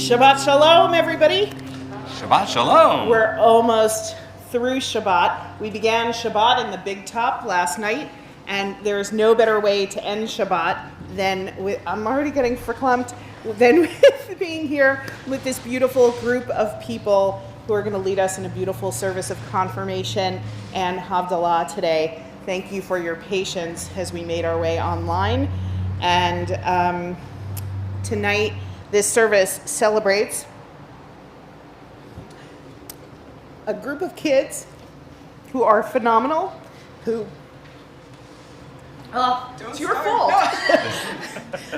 Shabbat Shalom, everybody. Shabbat Shalom. We're almost through Shabbat. We began Shabbat in the Big Top last night, and there's no better way to end Shabbat than with, I'm already getting verklempt, than with being here with this beautiful group of people who are going to lead us in a beautiful service of confirmation and Havdalah today. Thank you for your patience as we made our way online. And tonight, this service celebrates a group of kids who are phenomenal, it's your fault.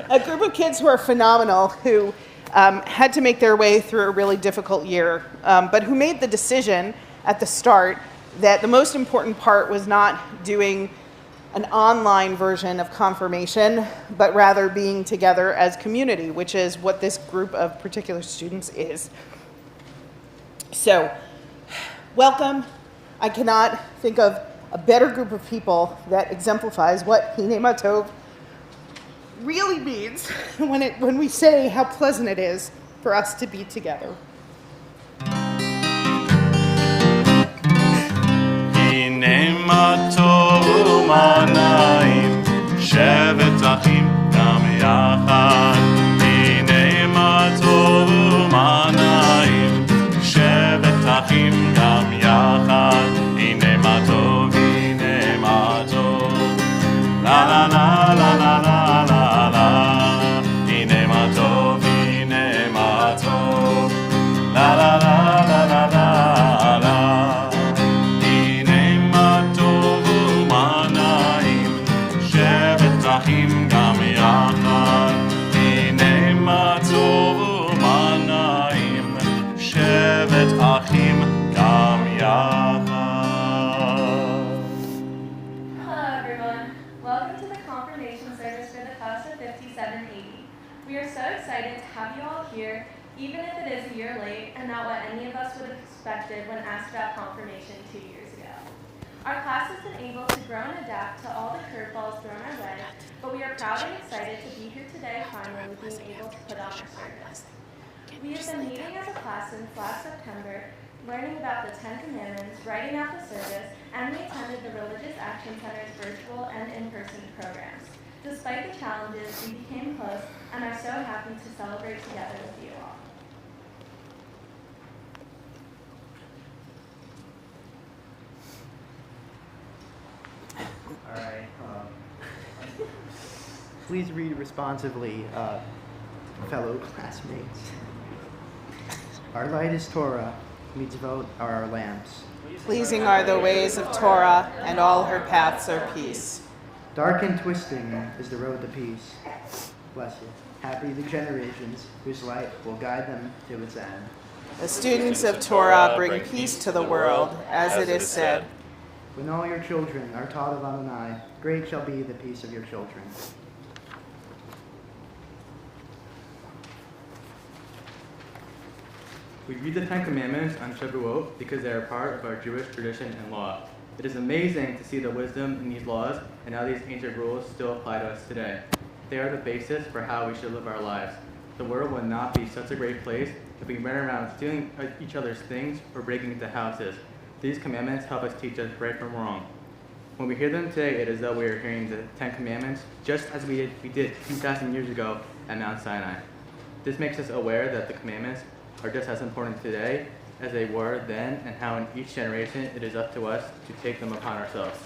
A group of kids who are phenomenal, who had to make their way through a really difficult year, but who made the decision at the start that the most important part was not doing an online version of confirmation, but rather being together as community, which is what this group of particular students is. So, welcome. I cannot think of a better group of people that exemplifies what Hinei Matov really means when we say how pleasant it is for us to be together. Hinei Matov u'manayim, shevet achim gam yachad. Hinei Matov u'manayim, shevet achim gam yachad. Hinei Matov, Hinei Matov, la la la la la la la la. Hinei Matov, Hinei Matov, la la la la la la la. Hinei Matov u'manayim, shevet achim gam yachad. Hinei Matov u'manayim, shevet achim gam yachad. We are so excited to have you all here, even if it is a year late and not what any of us would have expected when asked about confirmation 2 years ago. Our class has been able to grow and adapt to all the curveballs thrown our way, but we are proud and excited to be here today finally being able to put on our service. We have been meeting as a class since last September, learning about the 10 Commandments, writing out the service, and we attended the Religious Action Center's virtual and in-person programs. Despite the challenges, we became close and are so happy to celebrate together with you all. All right. Please read responsively, fellow classmates. Our light is Torah, mitzvot are our lamps. Pleasing are the ways of Torah, and all her paths are peace. Dark and twisting is the road to peace. Bless you. Happy the generations whose light will guide them to its end. The students of Torah bring peace to the world, as it is said. When all your children are taught of Adonai, great shall be the peace of your children. We read the 10 Commandments on Shavuot because they are part of our Jewish tradition and law. It is amazing to see the wisdom in these laws and how these ancient rules still apply to us today. They are the basis for how we should live our lives. The world would not be such a great place if we ran around stealing each other's things or breaking into houses. These commandments help us teach us right from wrong. When we hear them today, it is as though we are hearing the 10 Commandments just as we did 2,000 years ago at Mount Sinai. This makes us aware that the commandments are just as important today as they were then, and how in each generation it is up to us to take them upon ourselves.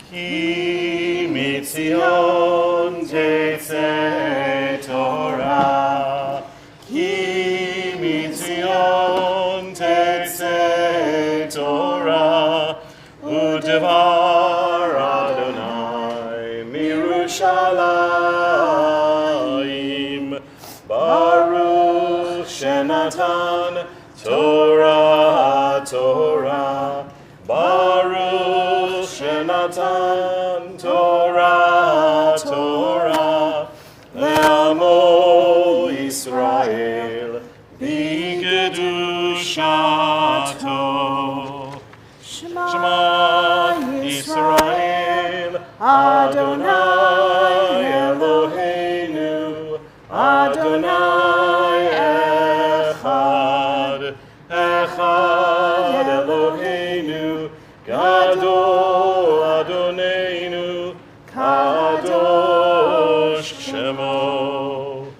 Ki mitzion tetzeh Torah, Ki mitzion tetzeh Torah, U'devar Adonai mirushalayim, Baruch shenatan Torah, Torah, Baruch shenatan Torah, Torah, le'amo Yisrael b'kedushato. Shema Yisrael, Adonai Eloheinu, Adonai Echad, Echad Eloheinu, Gadol Adonenu, Kadosh Shemo.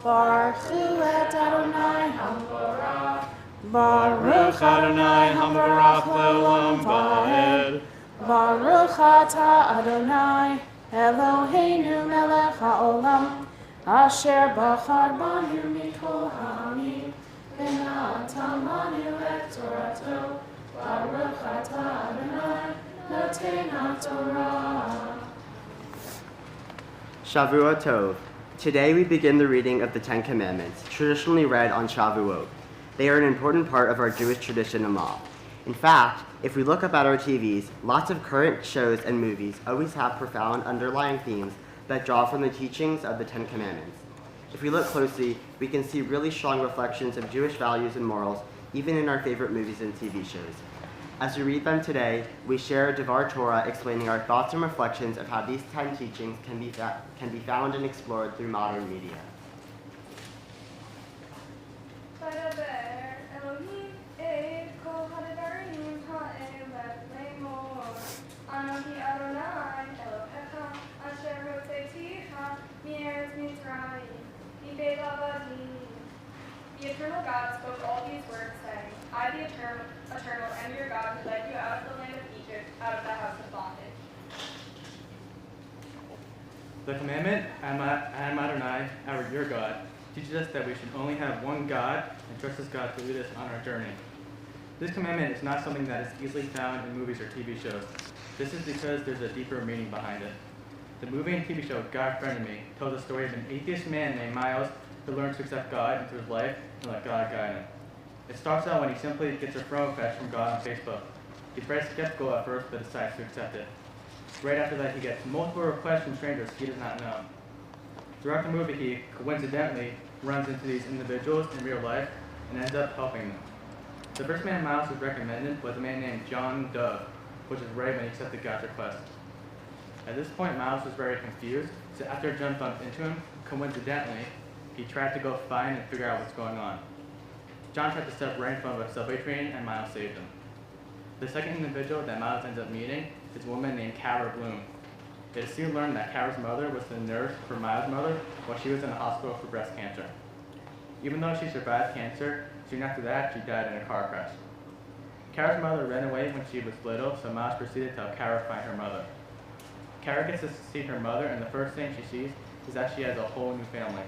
Baruch et Adonai Hamorach. Baruch Adonai Hamorach le'olam va'ed. Baruch atah Adonai Eloheinu melech ha'olam, asher bachar banu mikol ha'amim, v'natan lanu et torato. Baruch atah Adonai noten ha'torah. Shavuot Tov. Today we begin the reading of the Ten Commandments, traditionally read on Shavuot. They are an important part of our Jewish tradition and law. In fact, if we look up at our TVs, lots of current shows and movies always have profound underlying themes that draw from the teachings of the Ten Commandments. If we look closely, we can see really strong reflections of Jewish values and morals, even in our favorite movies and TV shows. As we read them today, we share a Devar Torah explaining our thoughts and reflections of how these 10 teachings can be found and explored through modern media. The eternal God spoke all these words, saying, I, the eternal, am your God who led you out of the land of Egypt, out of the house of bondage. The commandment, I am Adonai, your God, teaches us that we should only have one God and trust this God to lead us on our journey. This commandment is not something that is easily found in movies or TV shows. This is because there's a deeper meaning behind it. The movie and TV show God Friended Me tells the story of an atheist man named Miles who learns to accept God into his life and let God guide him. It starts out when he simply gets a friend request from God on Facebook. He's very skeptical at first, but decides to accept it. Right after that, he gets multiple requests from strangers he does not know. Throughout the movie, he coincidentally runs into these individuals in real life and ends up helping them. The first man Miles was recommended was a man named John Dove, which is right when he accepted God's request. At this point, Miles was very confused, so after John bumped into him, coincidentally, he tried to go find and figure out what's going on. John tried to step right in front of a subway train, and Miles saved him. The second individual that Miles ends up meeting is a woman named Cara Bloom. It is soon learned that Cara's mother was the nurse for Miles' mother while she was in the hospital for breast cancer. Even though she survived cancer, soon after that, she died in a car crash. Cara's mother ran away when she was little, so Miles proceeded to help Cara find her mother. Cara gets to see her mother, and the first thing she sees is that she has a whole new family.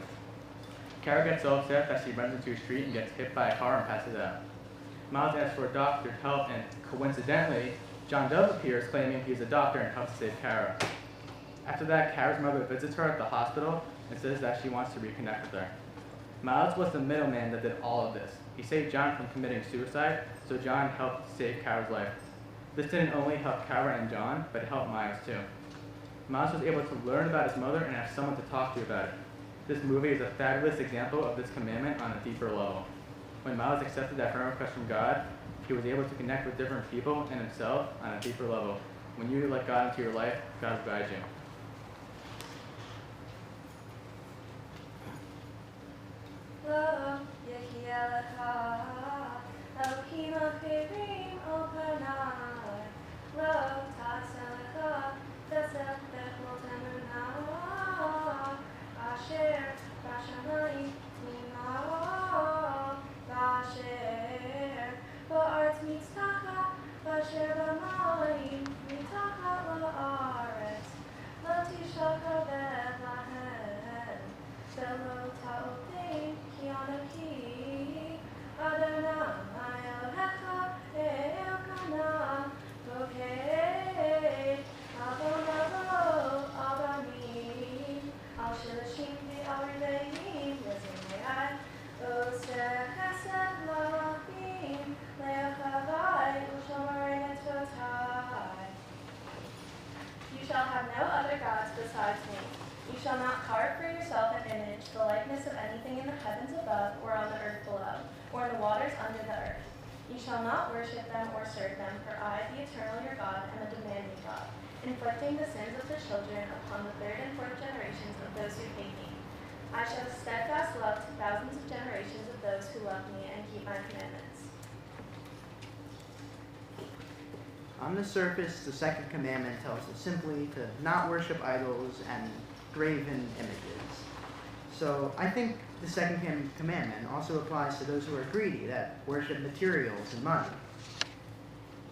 Cara gets so upset that she runs into a street and gets hit by a car and passes out. Miles asks for a doctor to help, and coincidentally, John Dove appears claiming he's a doctor and helps save Cara. After that, Cara's mother visits her at the hospital and says that she wants to reconnect with her. Miles was the middleman that did all of this. He saved John from committing suicide, so John helped save Cara's life. This didn't only help Cara and John, but it helped Miles too. Miles was able to learn about his mother and have someone to talk to about it. This movie is a fabulous example of this commandment on a deeper level. When Miles accepted that friend request from God, he was able to connect with different people and himself on a deeper level. When you let God into your life, God will guide you. You shall not worship them or serve them, for I, the eternal your God, am a demanding God, inflicting the sins of the children upon the third and fourth generations of those who hate me. I show steadfast love to thousands of generations of those who love me and keep my commandments. On the surface, the second commandment tells us simply to not worship idols and graven images. So I think the second commandment also applies to those who are greedy, that worship materials and money.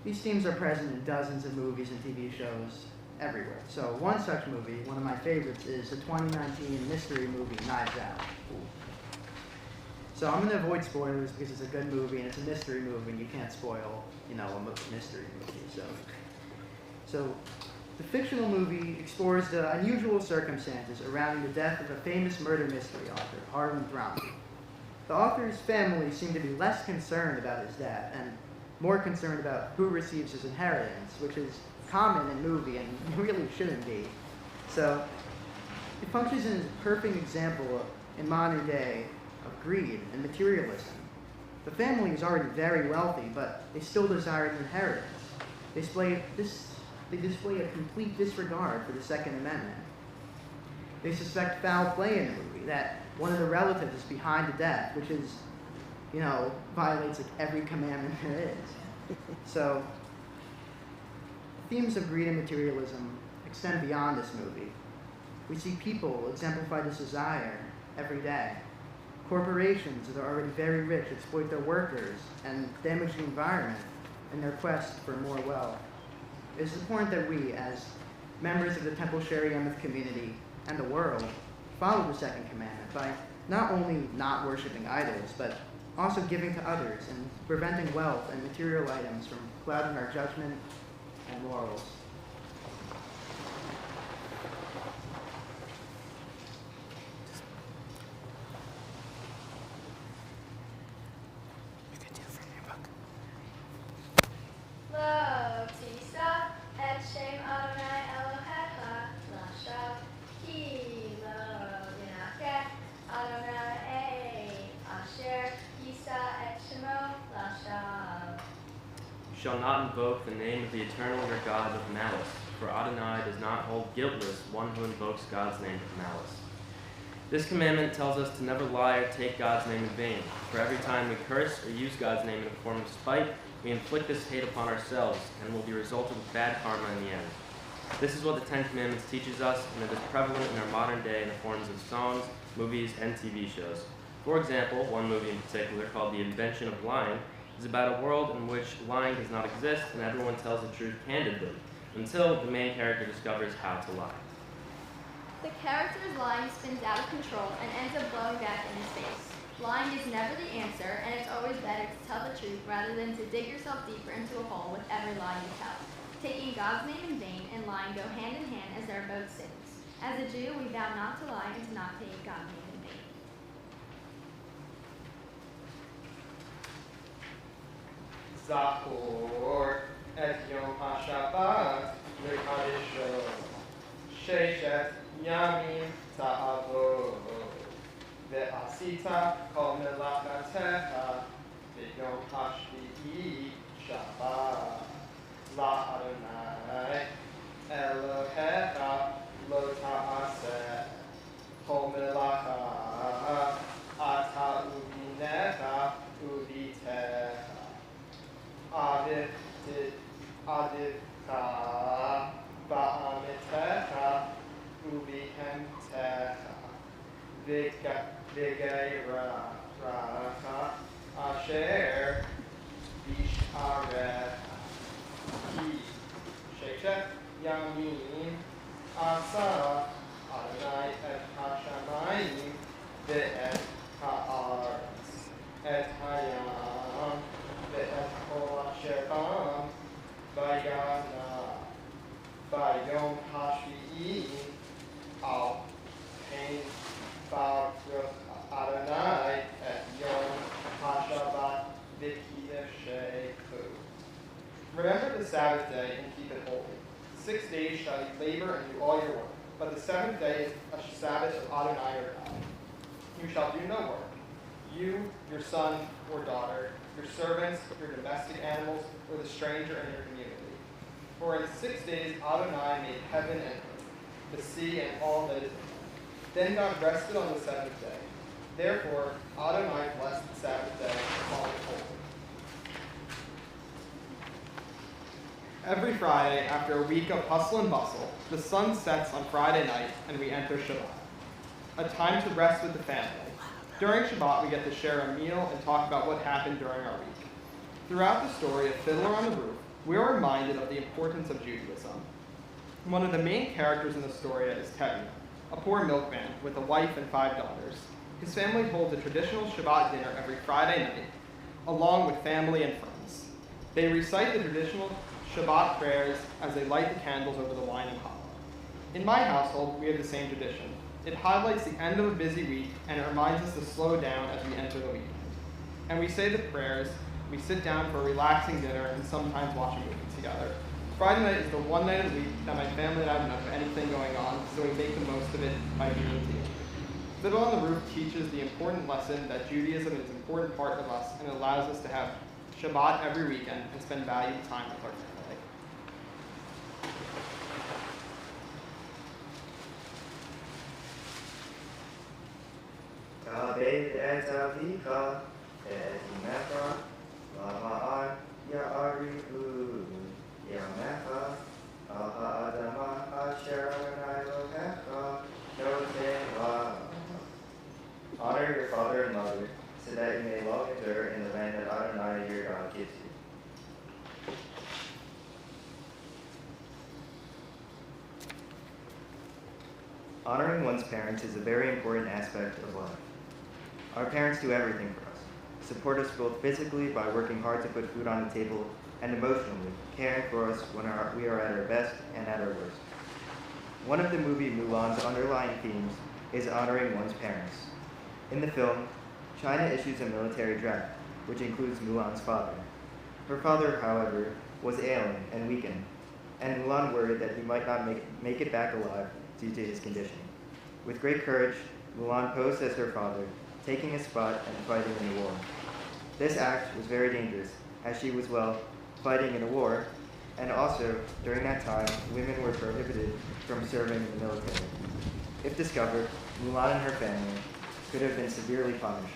These themes are present in dozens of movies and TV shows everywhere. So one such movie, one of my favorites, is the 2019 mystery movie Knives Out. So I'm going to avoid spoilers because it's a good movie and it's a mystery movie and you can't spoil, a mystery movie. So the fictional movie explores the unusual circumstances surrounding the death of a famous murder mystery author, Harlan Thrombey. The author's family seemed to be less concerned about his death and more concerned about who receives his inheritance, which is common in movie and really shouldn't be. So it functions as a perfect example in modern day of greed and materialism. The family is already very wealthy, but they still desire an inheritance. They display a complete disregard for the Second Amendment. They suspect foul play in the movie, that one of the relatives is behind the death, which is, violates like every commandment there is. So, themes of greed and materialism extend beyond this movie. We see people exemplify this desire every day. Corporations that are already very rich exploit their workers and damage the environment in their quest for more wealth. It is important that we, as members of the Temple Sheri Yemuth community and the world, follow the second commandment by not only not worshiping idols, but also giving to others and preventing wealth and material items from clouding our judgment and morals. Lo tisa et shem Adonai Elohecha lashav ki lo yinakeh Adonai asher yisa et shemo lashav. You shall not invoke the name of the eternal your God with malice, for Adonai does not hold guiltless one who invokes God's name with malice. This commandment tells us to never lie or take God's name in vain, for every time we curse or use God's name in a form of spite, we inflict this hate upon ourselves and will be resulted with bad karma in the end. This is what the Ten Commandments teaches us, and it is prevalent in our modern day in the forms of songs, movies, and TV shows. For example, one movie in particular, called The Invention of Lying, is about a world in which lying does not exist and everyone tells the truth candidly, until the main character discovers how to lie. The character's lying spins out of control and ends up blowing back in his face. Lying is never the answer, and it's always better to tell the truth rather than to dig yourself deeper into a hole with every lie you tell. Taking God's name in vain and lying go hand in hand as they are both sins. As a Jew, we vow not to lie and to not take God's name in vain. Zachor et Yom HaShabbat Lekadisho Sheshet Yamim Ta'avod Ve'asita Kol Melachatecha Ve'yom HaShvi'i Shabbat La Adonai Elohecha Lo Ta'aseh Kol Melacha Ata Uvinecha Uvitecha Adivka Ba'amitecha Ubihemtecha Vigairacha Asher Bisharecha Ki Shechet Yamin Asa Adonai et Hashamayim Ve'et Ha'aretz et Hayam Ve'et Kol Asher Bam Vayana Vayom HaShvi'i Al Pain Baruch Adonai et Yom HaShabbat V'Kiddusheihu. Remember the Sabbath day and keep it holy. 6 days shall you labor and do all your work, but the seventh day is a Sabbath of Adonai your God. You shall do no work, you, your son or daughter, your servants, your domestic animals, or the stranger in your community. For in 6 days Adonai made heaven and earth, the sea and all that is in them. Then God rested on the seventh day. Therefore Adonai blessed the Sabbath day and called it holy. Every Friday, after a week of hustle and bustle, the sun sets on Friday night and we enter Shabbat, a time to rest with the family. During Shabbat, we get to share a meal and talk about what happened during our week. Throughout the story of Fiddler on the Roof, we are reminded of the importance of Judaism. One of the main characters in the story is Tevye, a poor milkman with a wife and 5 daughters. His family holds a traditional Shabbat dinner every Friday night, along with family and friends. They recite the traditional Shabbat prayers as they light the candles over the wine and challah. In my household, we have the same tradition. It highlights the end of a busy week, and it reminds us to slow down as we enter the weekend. And we say the prayers, we sit down for a relaxing dinner, and sometimes watch a movie together. Friday night is the one night of the week that my family and I don't have anything going on, so we make the most of it by being together. Fiddle on the Roof teaches the important lesson that Judaism is an important part of us, and it allows us to have Shabbat every weekend and spend valuable time with our family. Kabed et avika et imecha lava'an ya'arihu yamecha al ha'adama asher Adonai Elohecha noteh. Honor your father and mother, so that you may long endure in the land that Adonai your God gives you. Honoring one's parents is a very important aspect of life. Our parents do everything for us, support us both physically by working hard to put food on the table, and emotionally, caring for us when we are at our best and at our worst. One of the movie Mulan's underlying themes is honoring one's parents. In the film, China issues a military draft, which includes Mulan's father. Her father, however, was ailing and weakened, and Mulan worried that he might not make it back alive due to his condition. With great courage, Mulan posed as her father, taking his spot and fighting in the war. This act was very dangerous, as she was, fighting in a war, and also, during that time, women were prohibited from serving in the military. If discovered, Mulan and her family could have been severely punished.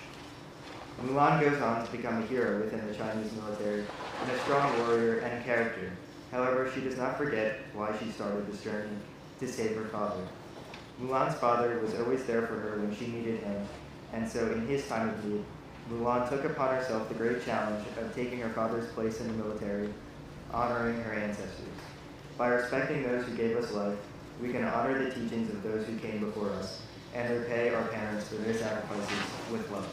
Mulan goes on to become a hero within the Chinese military and a strong warrior and character. However, she does not forget why she started this journey to save her father. Mulan's father was always there for her when she needed him, and so in his time of need, Mulan took upon herself the great challenge of taking her father's place in the military, honoring her ancestors. By respecting those who gave us life, we can honor the teachings of those who came before us, and repay our parents for their sacrifices with love.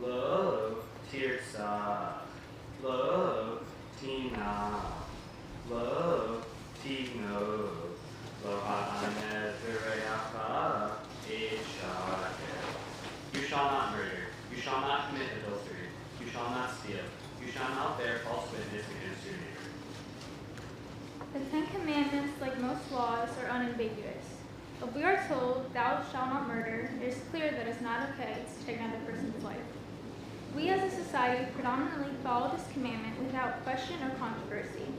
Lo tirsa, lo tina, lo tino, lo ha'anet v'reacha eshaker. You shall not murder. You shall not commit adultery. You shall not steal. You shall not bear false witness against your neighbor. The Ten Commandments, like most laws, are unambiguous. If we are told, "Thou shalt not murder," it is clear that it's not okay to take another person's life. We as a society predominantly follow this commandment without question or controversy.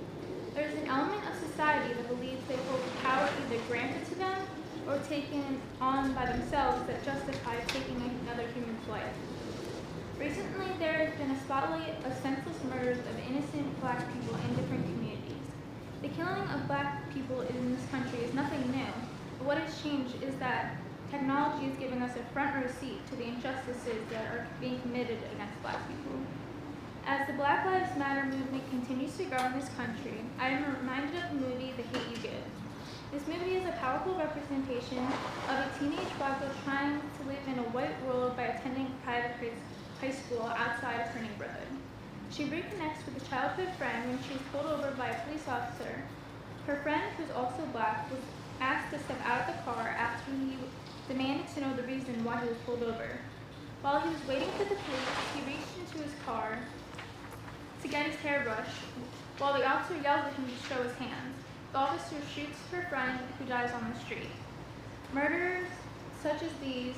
There is an element of society that believes they hold power either granted to them or taken on by themselves that justify taking another human's life. Recently, there has been a spotlight of senseless murders of innocent black people in different communities. The killing of black people in this country is nothing new, but what has changed is that technology is giving us a front row seat to the injustices that are being committed against black people. As the Black Lives Matter movement continues to grow in this country, I am reminded of the movie The Hate You Give. This movie is a powerful representation of a teenage black girl trying to live in a white world by attending private high school outside of her neighborhood. She reconnects with a childhood friend when she is pulled over by a police officer. Her friend, who is also black, was asked to step out of the car after he demanded to know the reason why he was pulled over. While he was waiting for the police, he reached into his car to get his hair brushed, while the officer yells at him to show his hands. The officer shoots her friend, who dies on the street. Murders such as these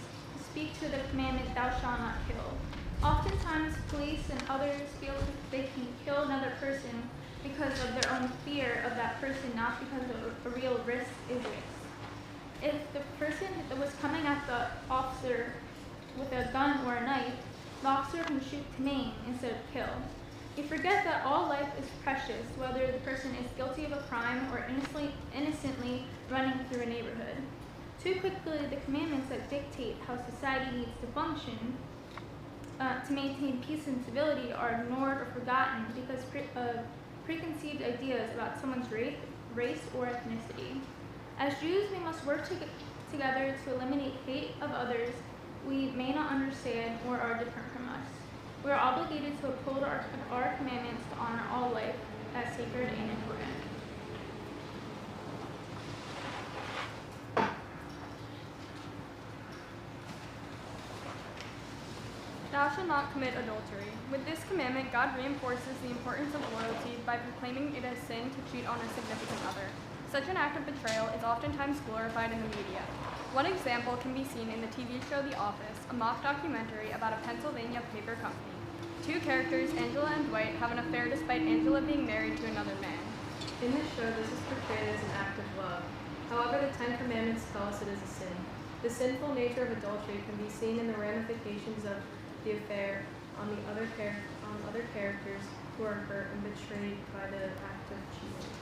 speak to the commandment, thou shalt not kill. Oftentimes, police and others feel they can kill another person because of their own fear of that person, not because of a real risk exists. If the person that was coming at the officer with a gun or a knife, the officer can shoot to maim instead of kill. You forget that all life is precious, whether the person is guilty of a crime or innocently running through a neighborhood. Too quickly, the commandments that dictate how society needs to function to maintain peace and civility are ignored or forgotten because preconceived ideas about someone's race or ethnicity. As Jews, we must work together to eliminate hate of others we may not understand or are different from us. We are obligated to uphold our commandments to honor all life as sacred and important. Thou shalt not commit adultery. With this commandment, God reinforces the importance of loyalty by proclaiming it as sin to cheat on a significant other. Such an act of betrayal is oftentimes glorified in the media. One example can be seen in the TV show The Office, a mock documentary about a Pennsylvania paper company. Two characters, Angela and Dwight, have an affair despite Angela being married to another man. In this show, this is portrayed as an act of love. However, the Ten Commandments tell us it is a sin. The sinful nature of adultery can be seen in the ramifications of the affair on other characters who are hurt and betrayed by the act of cheating.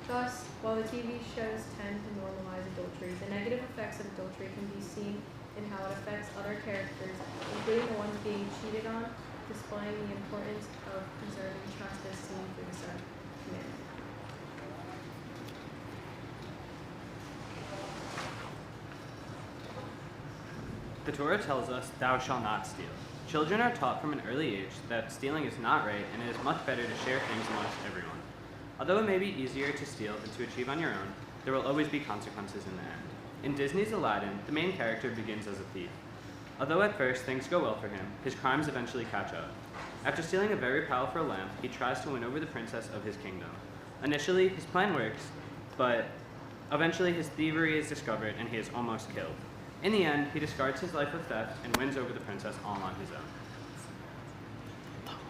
Thus, while the TV shows tend to normalize adultery, the negative effects of adultery can be seen in how it affects other characters, including the ones being cheated on, displaying the importance of preserving trust as seen through the seventh commandment. The Torah tells us, "Thou shalt not steal." Children are taught from an early age that stealing is not right and it is much better to share things amongst everyone. Although it may be easier to steal than to achieve on your own, there will always be consequences in the end. In Disney's Aladdin, the main character begins as a thief. Although at first things go well for him, his crimes eventually catch up. After stealing a very powerful lamp, he tries to win over the princess of his kingdom. Initially, his plan works, but eventually his thievery is discovered and he is almost killed. In the end, he discards his life of theft and wins over the princess all on his own.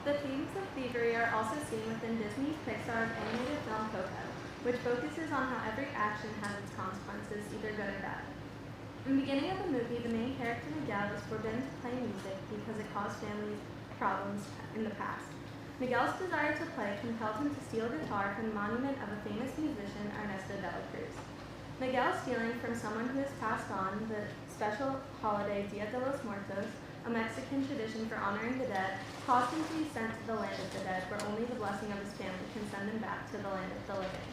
The themes of thievery are also seen within Disney's Pixar's animated film Coco, which focuses on how every action has its consequences, either good or bad. In the beginning of the movie, the main character Miguel is forbidden to play music because it caused families problems in the past. Miguel's desire to play compelled him to steal a guitar from the monument of a famous musician, Ernesto de la Cruz. Miguel stealing from someone who has passed on the special holiday Dia de los Muertos, a Mexican tradition for honoring the dead, caused him to be sent to the land of the dead, where only the blessing of his family can send him back to the land of the living.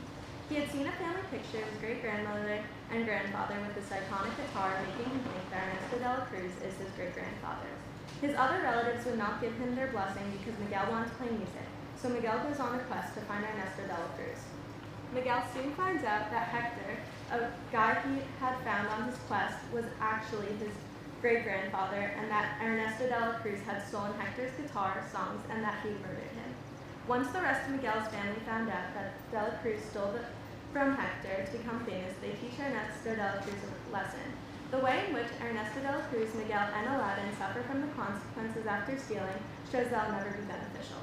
He had seen a family picture of his great-grandmother and grandfather with this iconic guitar, making him think that Ernesto de la Cruz is his great-grandfather. His other relatives would not give him their blessing because Miguel wanted to play music, so Miguel goes on a quest to find Ernesto de la Cruz. Miguel soon finds out that Hector, a guy he had found on his quest, was actually his great-grandfather, and that Ernesto de la Cruz had stolen Hector's guitar, songs, and that he murdered him. Once the rest of Miguel's family found out that de la Cruz stole from Hector to become famous, they teach Ernesto de la Cruz a lesson. The way in which Ernesto de la Cruz, Miguel, and Aladdin suffer from the consequences after stealing shows that will never be beneficial.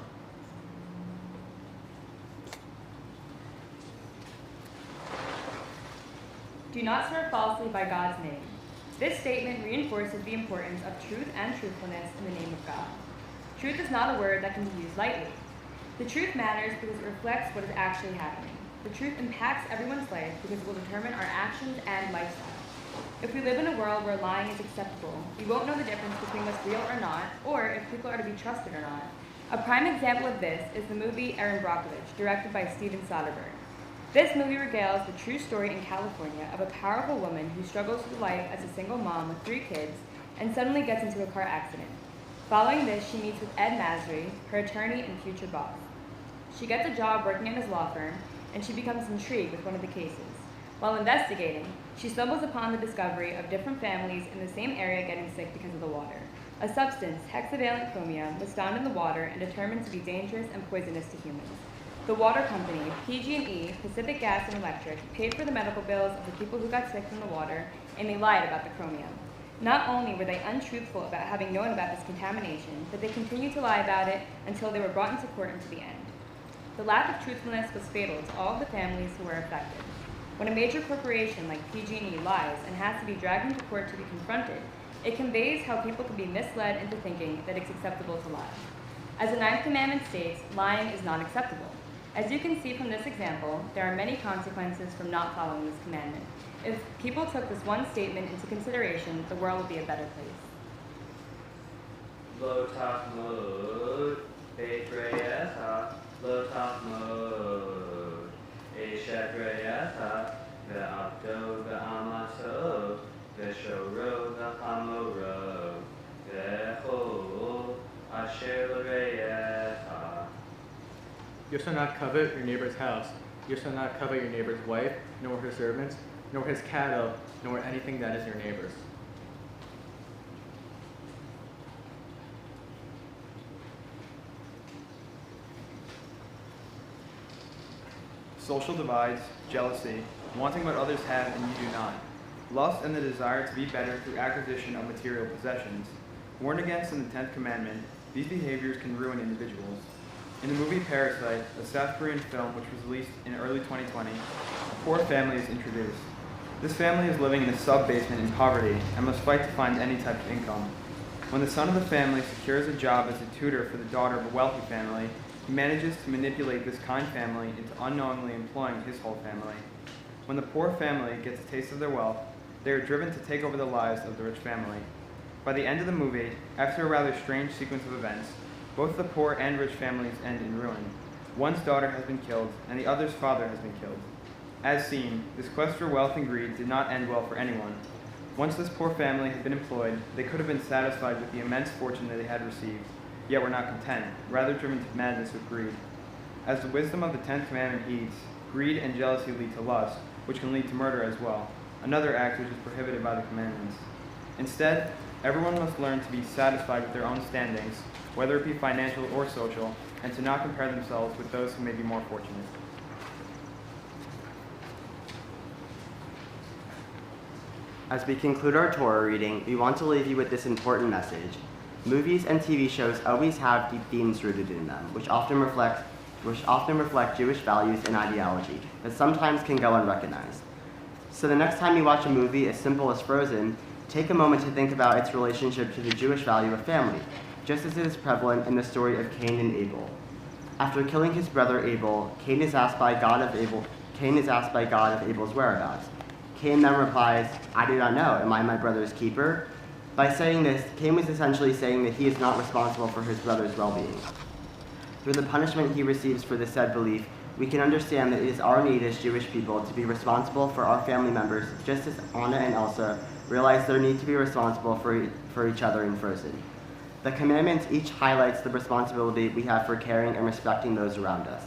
Do not swear falsely by God's name. This statement reinforces the importance of truth and truthfulness in the name of God. Truth is not a word that can be used lightly. The truth matters because it reflects what is actually happening. The truth impacts everyone's life because it will determine our actions and lifestyle. If we live in a world where lying is acceptable, we won't know the difference between what's real or not, or if people are to be trusted or not. A prime example of this is the movie Erin Brockovich, directed by Steven Soderbergh. This movie regales the true story in California of a powerful woman who struggles with life as a single mom with 3 kids and suddenly gets into a car accident. Following this, she meets with Ed Masry, her attorney and future boss. She gets a job working at his law firm, and she becomes intrigued with one of the cases. While investigating, she stumbles upon the discovery of different families in the same area getting sick because of the water. A substance, hexavalent chromium, was found in the water and determined to be dangerous and poisonous to humans. The water company, PG&E, Pacific Gas and Electric, paid for the medical bills of the people who got sick from the water, and they lied about the chromium. Not only were they untruthful about having known about this contamination, but they continued to lie about it until they were brought into court and to the end. The lack of truthfulness was fatal to all of the families who were affected. When a major corporation like PG&E lies and has to be dragged into court to be confronted, it conveys how people can be misled into thinking that it's acceptable to lie. As the Ninth Commandment states, lying is not acceptable. As you can see from this example, there are many consequences from not following this commandment. If people took this one statement into consideration, the world would be a better place. Lo tachmod, betrayeta, lo tachmod, eshetrayeta, ve'abdo ve'amato, ve'shoro ve'hamoro, ve'chol, asher l'rayeta. You shall not covet your neighbor's house. You shall not covet your neighbor's wife, nor her servants, nor his cattle, nor anything that is your neighbor's. Social divides, jealousy, wanting what others have and you do not. Lust and the desire to be better through acquisition of material possessions. Warned against in the 10th commandment, these behaviors can ruin individuals. In the movie Parasite, a South Korean film which was released in early 2020, a poor family is introduced. This family is living in a sub-basement in poverty and must fight to find any type of income. When the son of the family secures a job as a tutor for the daughter of a wealthy family, he manages to manipulate this kind family into unknowingly employing his whole family. When the poor family gets a taste of their wealth, they are driven to take over the lives of the rich family. By the end of the movie, after a rather strange sequence of events, both the poor and rich families end in ruin. One's daughter has been killed, and the other's father has been killed. As seen, this quest for wealth and greed did not end well for anyone. Once this poor family had been employed, they could have been satisfied with the immense fortune that they had received, yet were not content, rather driven to madness with greed. As the wisdom of the 10th commandment heeds, greed and jealousy lead to lust, which can lead to murder as well, another act which is prohibited by the commandments. Instead, everyone must learn to be satisfied with their own standings, whether it be financial or social, and to not compare themselves with those who may be more fortunate. As we conclude our Torah reading, we want to leave you with this important message. Movies and TV shows always have deep themes rooted in them, which often reflect Jewish values and ideology, that sometimes can go unrecognized. So the next time you watch a movie as simple as Frozen, take a moment to think about its relationship to the Jewish value of family, just as it is prevalent in the story of Cain and Abel. After killing his brother Abel, Cain is asked by God of Abel's whereabouts. Cain then replies, "I do not know, am I my brother's keeper?" By saying this, Cain was essentially saying that he is not responsible for his brother's well-being. Through the punishment he receives for this said belief, we can understand that it is our need as Jewish people to be responsible for our family members, just as Anna and Elsa realized their need to be responsible for each other in Frozen. The commandments each highlights the responsibility we have for caring and respecting those around us.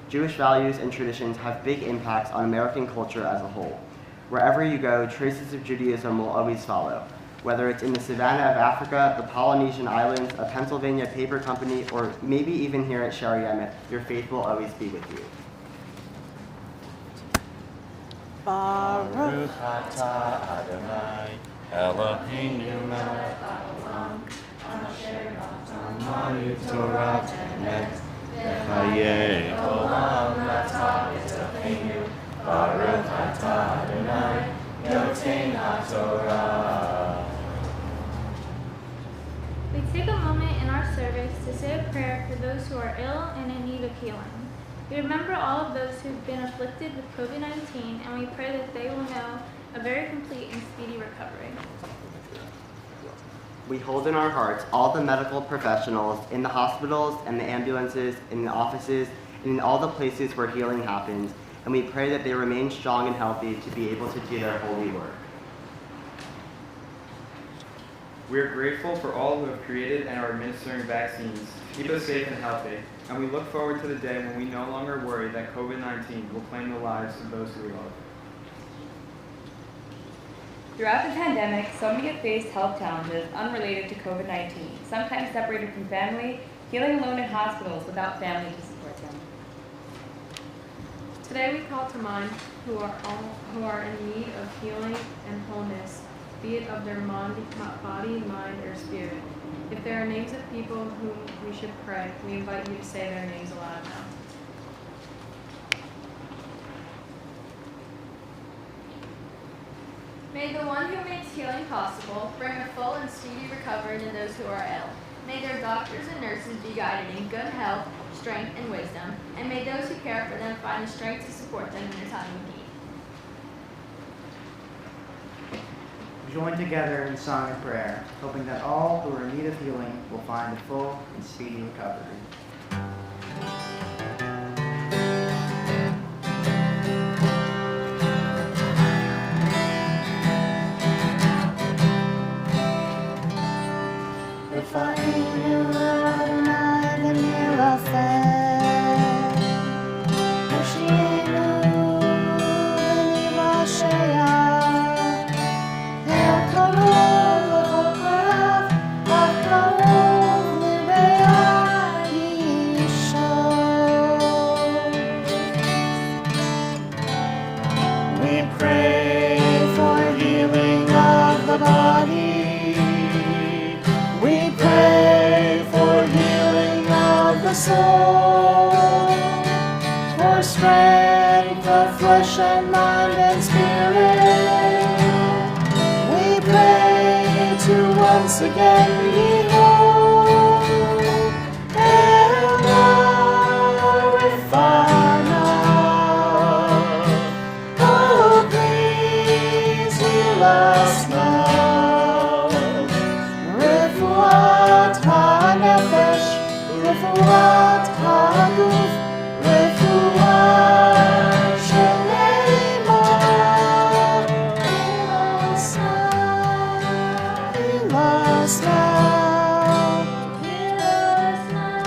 Jewish values and traditions have big impacts on American culture as a whole. Wherever you go, traces of Judaism will always follow. Whether it's in the savannah of Africa, the Polynesian Islands, a Pennsylvania paper company, or maybe even here at Shari Emmett, your faith will always be with you. Baruch atah Adonai Eloheinu melech haolam asher natan Torah emet v'chayei olam natan b'tocheinu Baruch atah Adonai Yotein HaTorah. We take a moment in our service to say a prayer for those who are ill and in need of healing. We remember all of those who've been afflicted with COVID-19, and we pray that they will know a very complete and speedy recovery. We hold in our hearts all the medical professionals in the hospitals and the ambulances, in the offices, and in all the places where healing happens, and we pray that they remain strong and healthy to be able to do their holy work. We are grateful for all who have created and are administering vaccines to keep us safe and healthy, and we look forward to the day when we no longer worry that COVID-19 will claim the lives of those who we love. Throughout the pandemic, so many have faced health challenges unrelated to COVID-19, sometimes separated from family, healing alone in hospitals without family to support them. Today we call to mind who are in need of healing and wholeness be it of their body, mind, or spirit. If there are names of people whom we should pray, we invite you to say their names aloud now. May the one who makes healing possible bring a full and speedy recovery to those who are ill. May their doctors and nurses be guided in good health, strength, and wisdom, and may those who care for them find the strength to support them in their time of need. Join together in song and prayer, hoping that all who are in need of healing will find a full and speedy recovery. For strength of flesh and mind and spirit, we pray to once again be whole and glorify now. Oh, please heal us now. Refuat ha'nefesh, refuat ha'guf, refuat shelema. Heal us now, heal us now,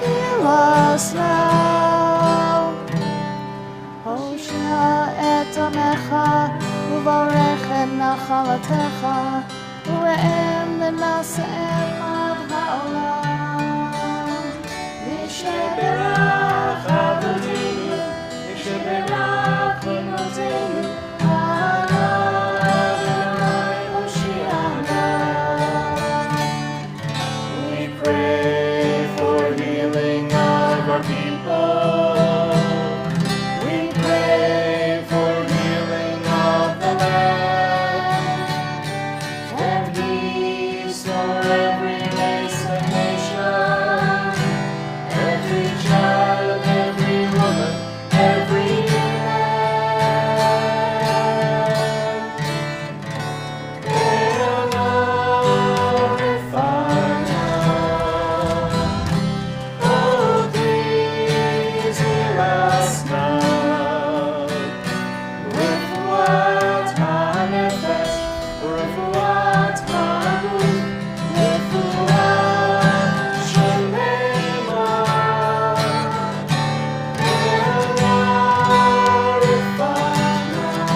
heal us now. הושע את עמך וברך את נחלתך וראם ונשאם עד העולם. ישברך אבותינו, ישברך אמותינו, אדוני הושיענו. We pray for healing of our people. We pray for healing of the land and peace for every race and nation, every child, every woman, every man. And glorify now. Oh, please heal us now. Refuat ha'nefesh, refuat ha'guf, refuat shelema. And glorify now.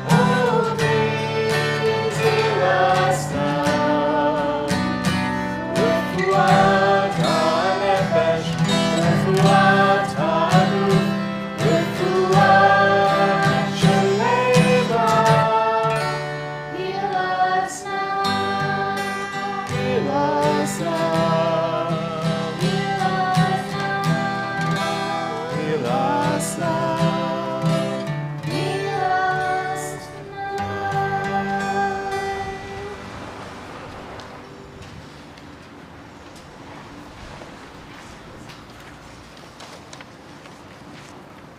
Oh, please heal us now. Refuat ha'nefesh, refuat ha'guf, refuat shelema. Heal us now, heal us now, heal us now, heal us now, heal us now.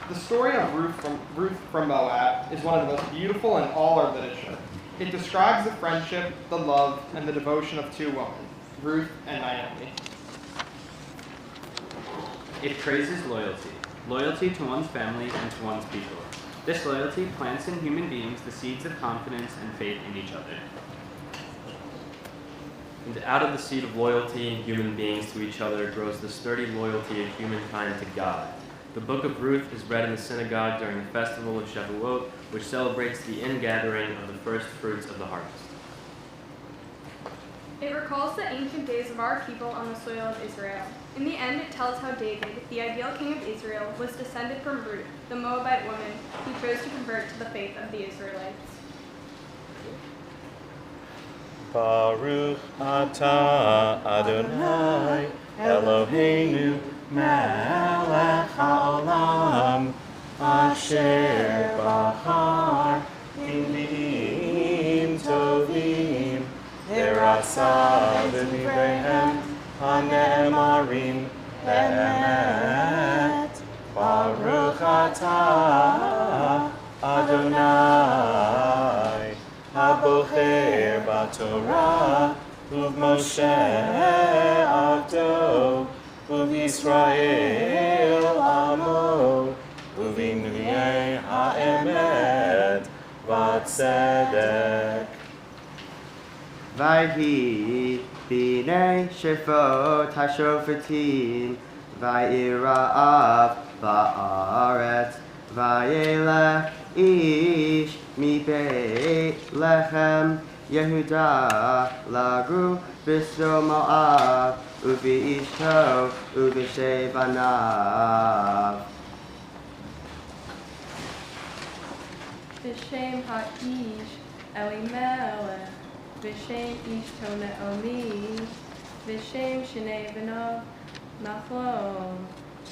The story of Ruth from Moab is one of the most beautiful in all our literature. It describes the friendship, the love, and the devotion of two women, Ruth and Naomi. It praises loyalty, loyalty to one's family and to one's people. This loyalty plants in human beings the seeds of confidence and faith in each other. And out of the seed of loyalty in human beings to each other grows the sturdy loyalty of humankind to God. The book of Ruth is read in the synagogue during the festival of Shavuot, which celebrates the ingathering of the first fruits of the harvest. It recalls the ancient days of our people on the soil of Israel. In the end, it tells how David, the ideal king of Israel, was descended from Ruth, the Moabite woman who chose to convert to the faith of the Israelites. Baruch atah Adonai Eloheinu melech haolam asher bahar indim tovim v'rasa v'divrehem hane'emarim le'emet Baruch atah Adonai Abocher b'Torah u'Moshe avdo u'Yisrael amo u'v'nuyei ha'emet v'tzedek. Vayhi b'nei shefot hashofetim vayira'av ba'aretz vayelech ish mi beit lechem Yehuda lagru b'sdo Moab u'v'ishto u'v'shei banav. V'shem ha'ish Elimelech, v'shem ishto Naomi, v'shem shnei b'nov Machlon,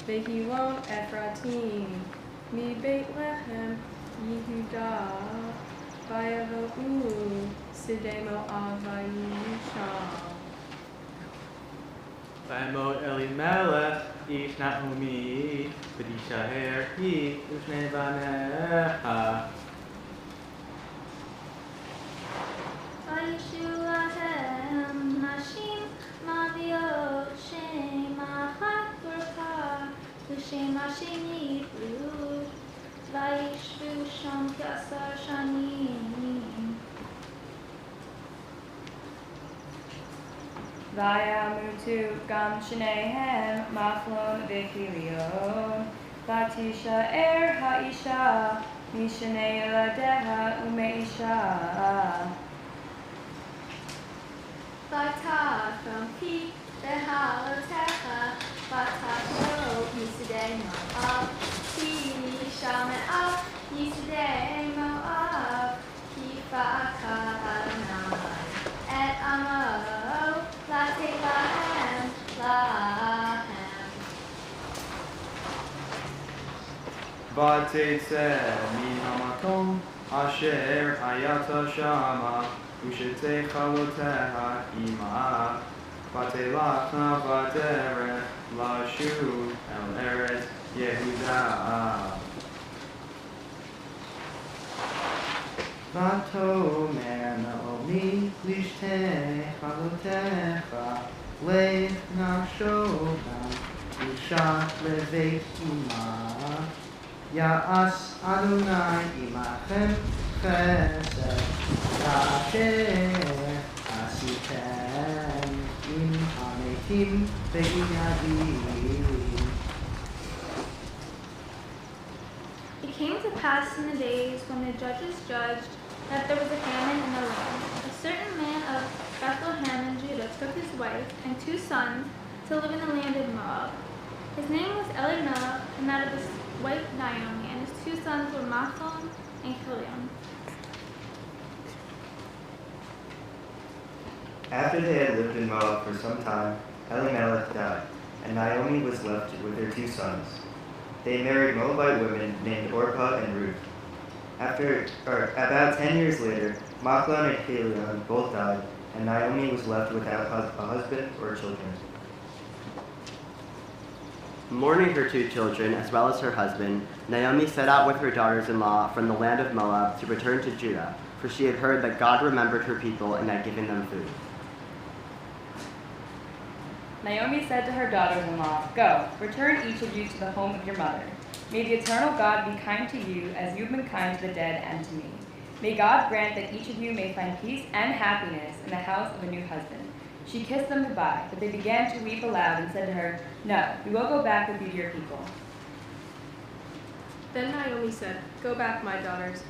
v'hilon Ephratim, mi beit lechem Yehuda, v'yavo'u sidei Moab v'yisham. Vayamot Elimelech ish Naomi v'yishaher hi u'shnei baneha. Vayishu lahem nashim maviot shem achat burka v'shem Hashem yivru vayishvu sham k'asar shanim. Vayamutu gam shnehem machlon v'chilion. Vatisha ha'isha mishnei ladeha u'meisha. V'atah from pi v'halotecha v'atah lo yisidei Moab ki sham me'av yisidei Moab ki fa'aka Adonai et amo latei lahem lahem. V'tetzeh min hamakom asher hayata shama u'shetei chaloteha ima v'telachna v'derech lashuv el eretz Yehuda. V'tomer Naomi lishtei chalotecha lech nashodam ushat leveit ima Ya'as Adonai imachem chesed asher asitem im hametim ve'inadim. It came to pass in the days when the judges judged that there was a famine in the land. A certain man of Bethlehem in Judah took his wife and 2 sons to live in the land of Moab. His name was Elimelech, and that of his wife Naomi, and his 2 sons were Machlon and Chilion. After they had lived in Moab for some time, Elimelech died, and Naomi was left with her 2 sons. They married Moabite women named Orpah and Ruth. About 10 years later, Machlon and Chilion both died, and Naomi was left without a husband or children. Mourning her 2 children as well as her husband, Naomi set out with her daughters-in-law from the land of Moab to return to Judah, for she had heard that God remembered her people and had given them food. Naomi said to her daughters-in-law, "Go, return each of you to the home of your mother. May the eternal God be kind to you as you've been kind to the dead and to me. May God grant that each of you may find peace and happiness in the house of a new husband." She kissed them goodbye, but they began to weep aloud and said to her, "No, we will go back with you to your people." Then Naomi said, "Go back, my daughters.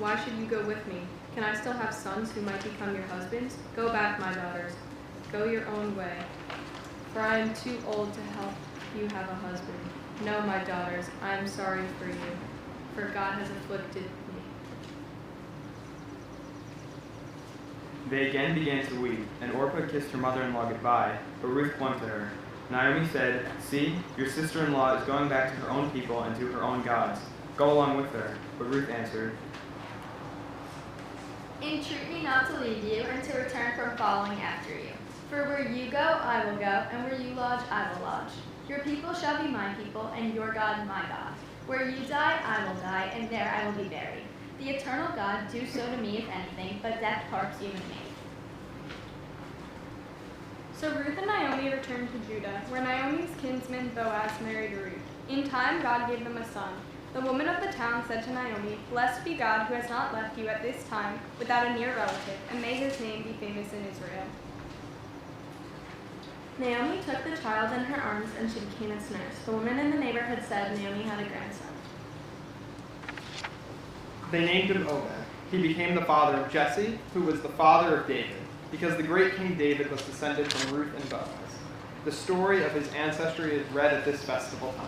Why should you go with me? Can I still have sons who might become your husbands? Go back, my daughters. Go your own way. for I am too old to help you have a husband. No, my daughters, I am sorry for you, for God has afflicted me. They again began to weep, and Orpah kissed her mother-in-law goodbye, but Ruth clung to her. Naomi said, "See, your sister-in-law is going back to her own people and to her own gods. Go along with her." But Ruth answered, Entreat me not to leave you and to return from following after you. For where you go, I will go, and where you lodge, I will lodge. Your people shall be my people, and your God my God. Where you die, I will die, and there I will be buried. The eternal God do so to me, if anything, but death parts you and me. So Ruth and Naomi returned to Judah, where Naomi's kinsman Boaz married Ruth. In time, God gave them a son. The woman of the town said to Naomi, "Blessed be God who has not left you at this time without a near relative, and may his name be famous in Israel." Naomi took the child in her arms and she became its nurse. The women in the neighborhood said Naomi had a grandson. They named him Obed. He became the father of Jesse, who was the father of David, because the great King David was descended from Ruth and Boaz. The story of his ancestry is read at this festival time.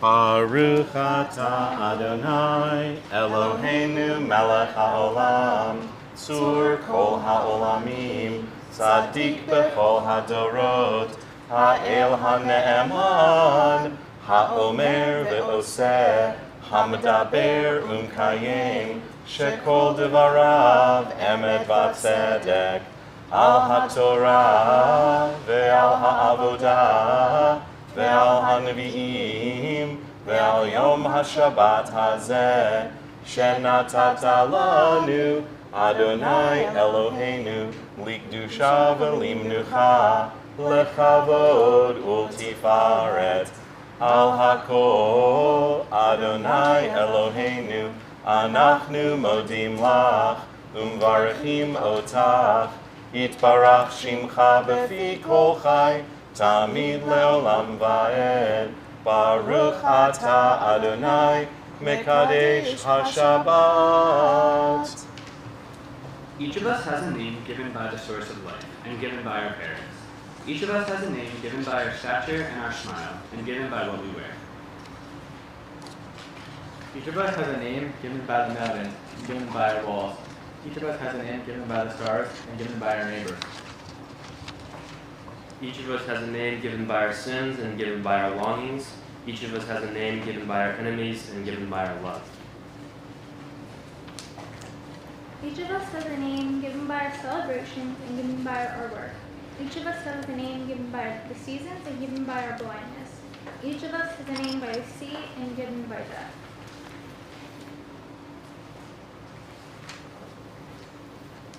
Baruch atah Adonai, Eloheinu melech haolam, tzur kol haolamim, tzadik bechol hadorot, ha'el ha'ne'eman, ha'omer ve'oseh, ha'medaber u'mkayem, shekol devarav emet v'tzedek, al ha'torah ve'al ha'avodah, ve'al ha'nevi'im, ve'al yom ha'shabbat hazeh, shenatata lanu, Adonai Eloheinu, likdusha v'limnucha, lechavod ultifaret, al hakol, Adonai Eloheinu, anachnu modim lach, umvarechim otach, yitbarach shimcha b'fi kol chai, Tamid leolam va'ed, Baruch atah Adonai, Mekadesh HaShabbat. Each of us has a name given by the source of life, and given by our parents. Each of us has a name given by our stature and our smile, and given by what we wear. Each of us has a name given by the mountains, and given by our walls. Each of us has a name given by the stars, and given by our neighbor. Each of us has a name given by our sins and given by our longings. Each of us has a name given by our enemies and given by our love. Each of us has a name given by our celebrations and given by our work. Each of us has a name given by the seasons and given by our blindness. Each of us has a name by the sea and given by death.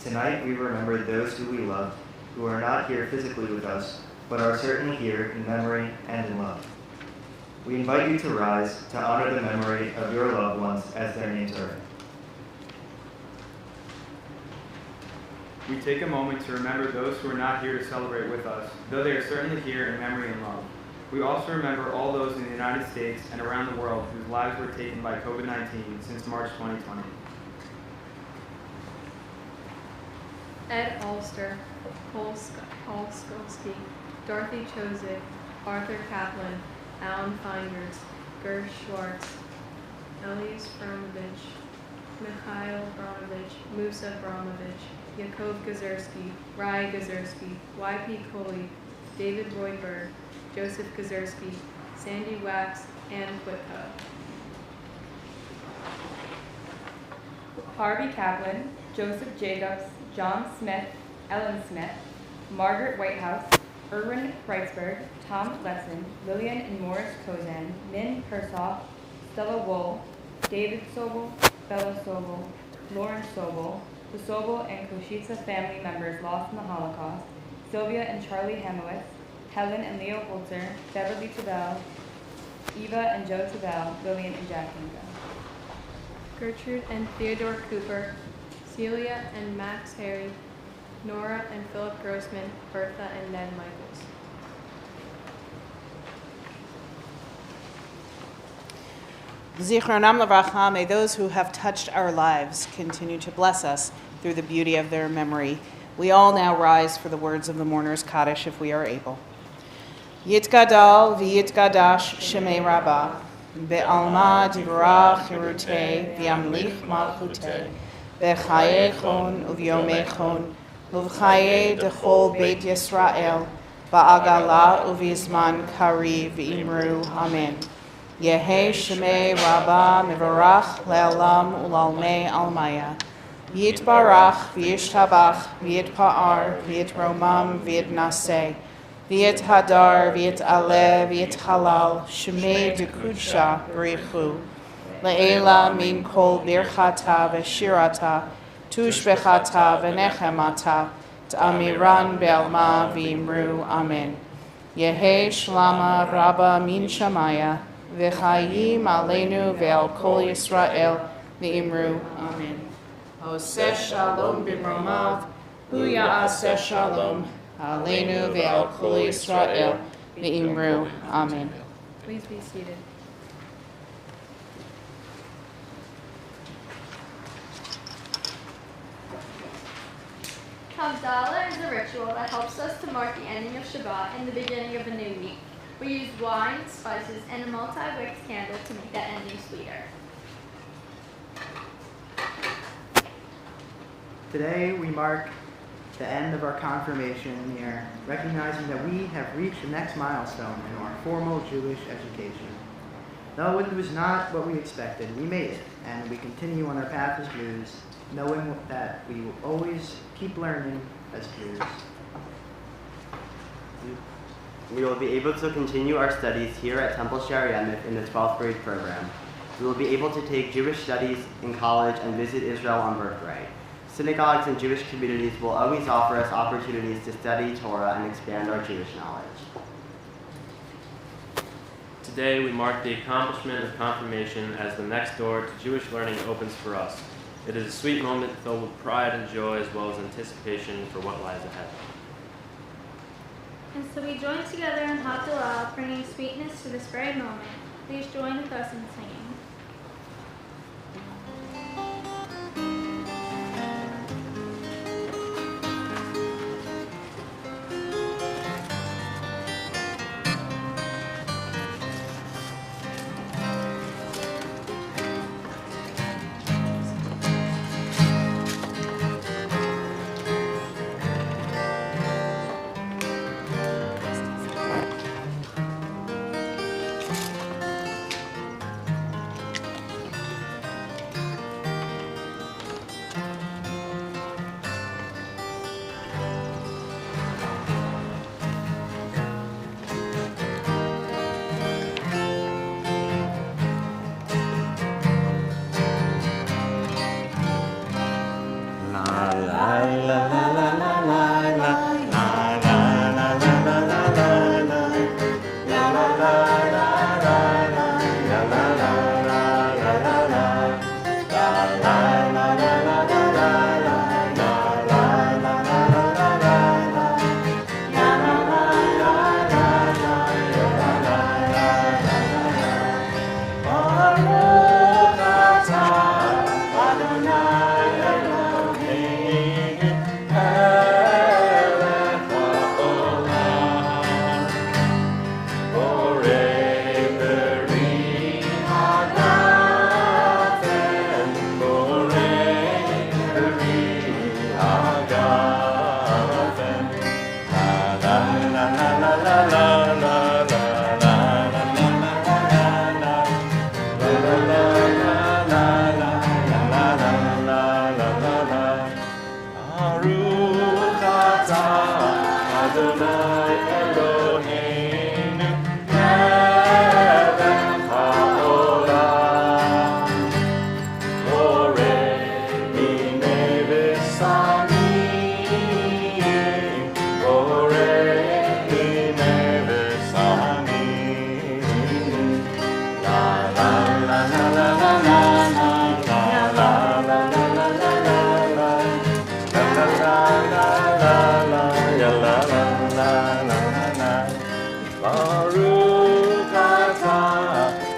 Tonight we remember those who we love, who are not here physically with us, but are certainly here in memory and in love. We invite you to rise to honor the memory of your loved ones as their names are read. We take a moment to remember those who are not here to celebrate with us, though they are certainly here in memory and love. We also remember all those in the United States and around the world whose lives were taken by COVID-19 since March 2020. Ed Ulster, Paul Skolsky, Dorothy Chozick, Arthur Kaplan, Alan Feingerz, Gerd Schwartz, Elias Bromovich, Mikhail Bromovich, Musa Bromovich, Yakov Gazersky, Rai Gazersky, Y.P. Coley, David Royberg, Joseph Gazersky, Sandy Wax, Ann Whitco. Harvey Kaplan, Joseph Jacobs, John Smith, Ellen Smith, Margaret Whitehouse, Erwin Reitzberg, Tom Lesson, Lillian and Morris Kozan, Min Persoff, Stella Wool, David Sobel, Bella Sobel, Lauren Sobel, the Sobel and Koshitsa family members lost in the Holocaust, Sylvia and Charlie Hemowitz, Helen and Leo Holzer, Beverly Tabell, Eva and Joe Tabell, Lillian and Jack Kinga. Gertrude and Theodore Cooper, Celia and Max Harry, Nora and Philip Grossman, Bertha and Ned Michaels. Zichronam Levracha, may those who have touched our lives continue to bless us through the beauty of their memory. We all now rise for the words of the mourner's Kaddish if we are able. Yitgadal v'yitgadash shemei Rabbah, be'alma divrach hirutei v'yamlich malchutei, be'chayechon uv'yomechon, uv'chaye dechol beit Yisrael, ba'agala uv'yizman kari v'imru amen. Yehe shemei Rabbah mivarach le'alam ulalmei almaya. Yitbarach v'yishtabach v'yitpa'ar v'yitromam v'yitnaseh. V'yit hadar, v'yit aleh, v'yit halal, shemei dekudsha b'richu. Le'ela min kol birchata v'shirata, tushbechata v'nechemata, t'amiran be'alma v'imru amen. Yehe shlama rabba min shamaya, v'chayim aleinu ve'al kol Yisrael v'imru amen. Oseh shalom b'mromav, hu ya'aseh shalom. Aleinu ve'al kol Yisrael v'imru. Amen. Please be seated. Havdalah is a ritual that helps us to mark the ending of Shabbat and the beginning of a new week. We use wine, spices, and a multi-wicked candle to make that ending sweeter. Today we mark the end of our confirmation year, recognizing that we have reached the next milestone in our formal Jewish education. Though it was not what we expected, we made it, and we continue on our path as Jews, knowing that we will always keep learning as Jews. We will be able to continue our studies here at Temple Shari Emeth in the 12th grade program. We will be able to take Jewish studies in college and visit Israel on birthright. Synagogues and Jewish communities will always offer us opportunities to study Torah and expand our Jewish knowledge. Today we mark the accomplishment of confirmation as the next door to Jewish learning opens for us. It is a sweet moment filled with pride and joy as well as anticipation for what lies ahead. And so we join together in Havdalah, bringing sweetness to this very moment. Please join with us in singing.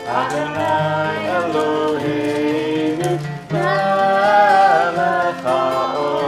Adonai Eloheinu melech haolam.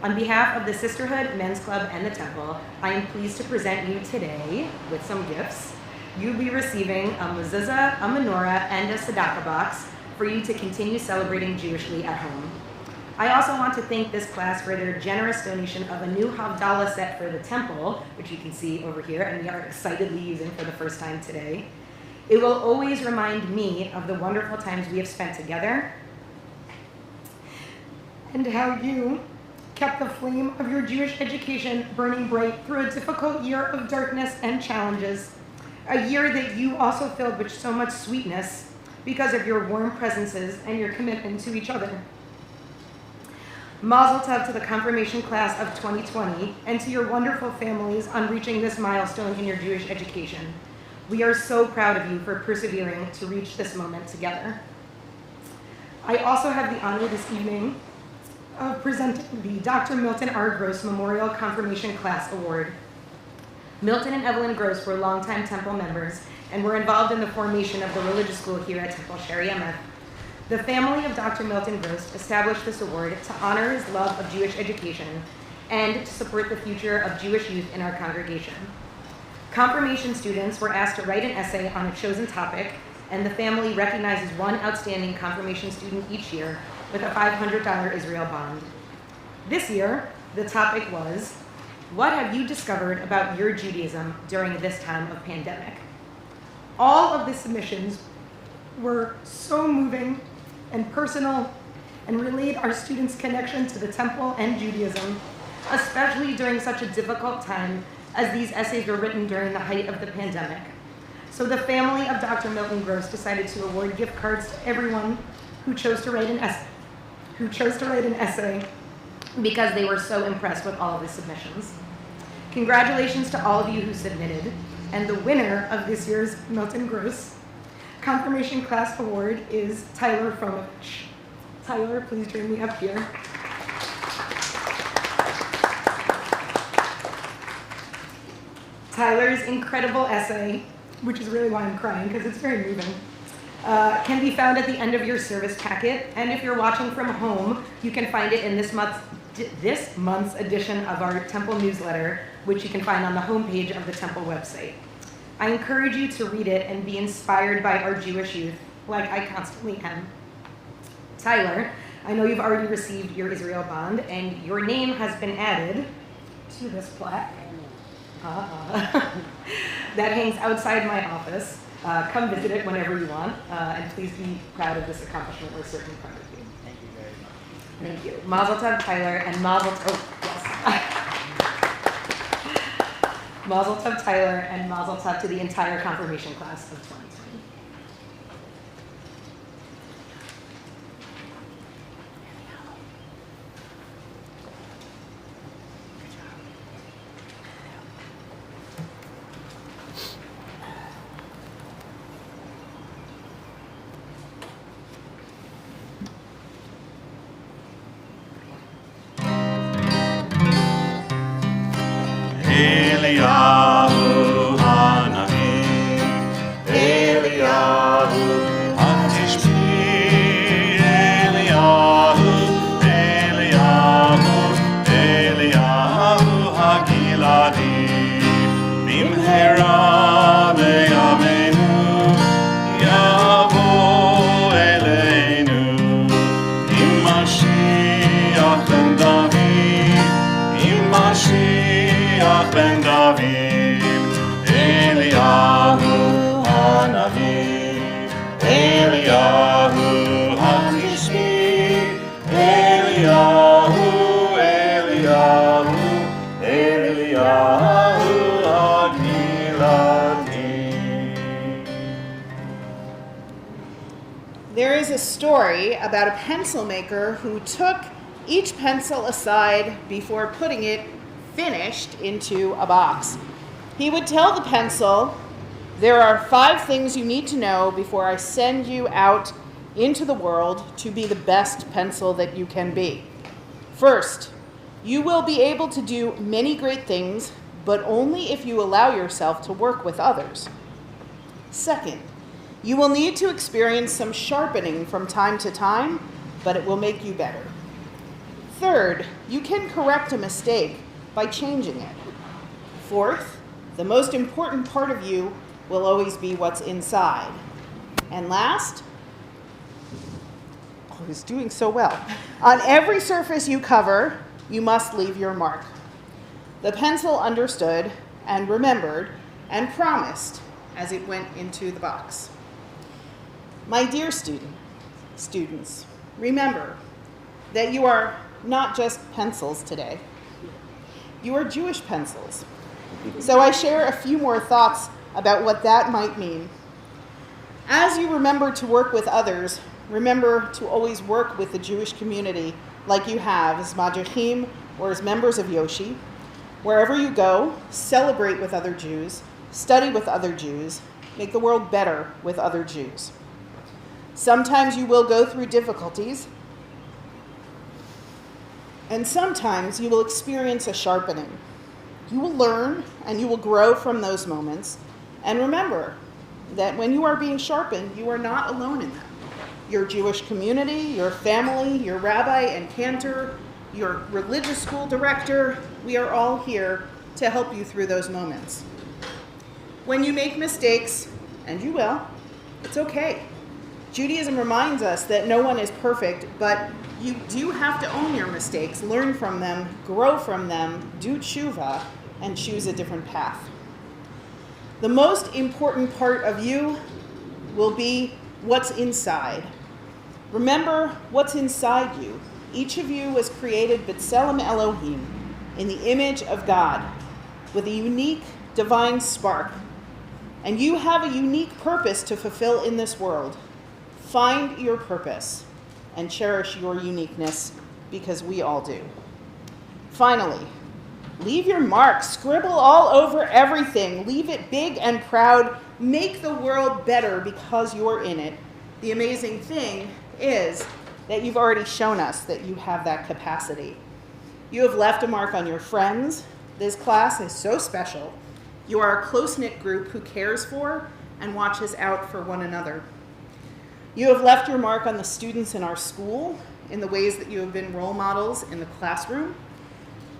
On behalf of the Sisterhood, Men's Club, and the Temple, I am pleased to present you today with some gifts. You'll be receiving a mezuzah, a menorah, and a tzedakah box for you to continue celebrating Jewishly at home. I also want to thank this class for their generous donation of a new Havdalah set for the Temple, which you can see over here, and we are excitedly using for the first time today. It will always remind me of the wonderful times we have spent together and how you kept the flame of your Jewish education burning bright through a difficult year of darkness and challenges, a year that you also filled with so much sweetness because of your warm presences and your commitment to each other. Mazel tov to the confirmation class of 2020 and to your wonderful families on reaching this milestone in your Jewish education. We are so proud of you for persevering to reach this moment together. I also have the honor this evening of presenting the Dr. Milton R. Gross Memorial Confirmation Class Award. Milton and Evelyn Gross were longtime Temple members and were involved in the formation of the religious school here at Temple Sheri Emeth. The family of Dr. Milton Gross established this award to honor his love of Jewish education and to support the future of Jewish youth in our congregation. Confirmation students were asked to write an essay on a chosen topic, and the family recognizes one outstanding confirmation student each year with a $500 Israel bond. This year, the topic was, what have you discovered about your Judaism during this time of pandemic? All of the submissions were so moving and personal and relayed our students' connection to the Temple and Judaism, especially during such a difficult time as these essays were written during the height of the pandemic. So the family of Dr. Milton Gross decided to award gift cards to everyone who chose to write an essay because they were so impressed with all of the submissions. Congratulations to all of you who submitted, and the winner of this year's Milton Gross Confirmation Class Award is Tyler Fromovich. Tyler, please join me up here. Tyler's incredible essay, which is really why I'm crying, because it's very moving, can be found at the end of your service packet, and if you're watching from home, you can find it in this month's edition of our Temple newsletter, which you can find on the homepage of the Temple website. I encourage you to read it and be inspired by our Jewish youth, like I constantly am. Tyler, I know you've already received your Israel bond, and your name has been added to this plaque that hangs outside my office. Come visit it whenever you want, and please be proud of this accomplishment. We're certainly proud of you. Thank you very much. Thank you. Mazel tov, Tyler, and mazel tov, Tyler, and mazel tov to the entire confirmation class of 2020. Eliyahu Hanavi, Eliyahu Hatishbi, Eliyahu, Eliyahu, Eliyahu Hagiladi, Bimhera beyamenu, Yavo eleinu, Imashiach ben David, Imashiach ben David, Eliyahu Hanavi, Eliyahu Hatishbi, Eliyahu, Eliyahu, Eliyahu Hagiladi. There is a story about a pencil maker who took each pencil aside before putting it finished into a box. He would tell the pencil, there are 5 things you need to know before I send you out into the world to be the best pencil that you can be. First, you will be able to do many great things, but only if you allow yourself to work with others. Second, you will need to experience some sharpening from time to time, but it will make you better. Third, you can correct a mistake by changing it. Fourth, the most important part of you will always be what's inside. And last, oh, he's doing so well. On every surface you cover, you must leave your mark. The pencil understood and remembered and promised as it went into the box. My dear students, remember that you are not just pencils today. You are Jewish pencils. So I share a few more thoughts about what that might mean. As you remember to work with others, remember to always work with the Jewish community like you have as madrichim or as members of Yoshi. Wherever you go, celebrate with other Jews, study with other Jews, make the world better with other Jews. Sometimes you will go through difficulties, and sometimes you will experience a sharpening. You will learn and you will grow from those moments. And remember that when you are being sharpened, you are not alone in them. Your Jewish community, your family, your rabbi and cantor, your religious school director, we are all here to help you through those moments. When you make mistakes, and you will, it's okay. Judaism reminds us that no one is perfect, but you do have to own your mistakes, learn from them, grow from them, do tshuva, and choose a different path. The most important part of you will be what's inside. Remember what's inside you. Each of you was created b'tselem Elohim, in the image of God, with a unique divine spark. And you have a unique purpose to fulfill in this world. Find your purpose and cherish your uniqueness, because we all do. Finally, leave your mark. Scribble all over everything. Leave it big and proud. Make the world better because you're in it. The amazing thing is that you've already shown us that you have that capacity. You have left a mark on your friends. This class is so special. You are a close-knit group who cares for and watches out for one another. You have left your mark on the students in our school in the ways that you have been role models in the classroom.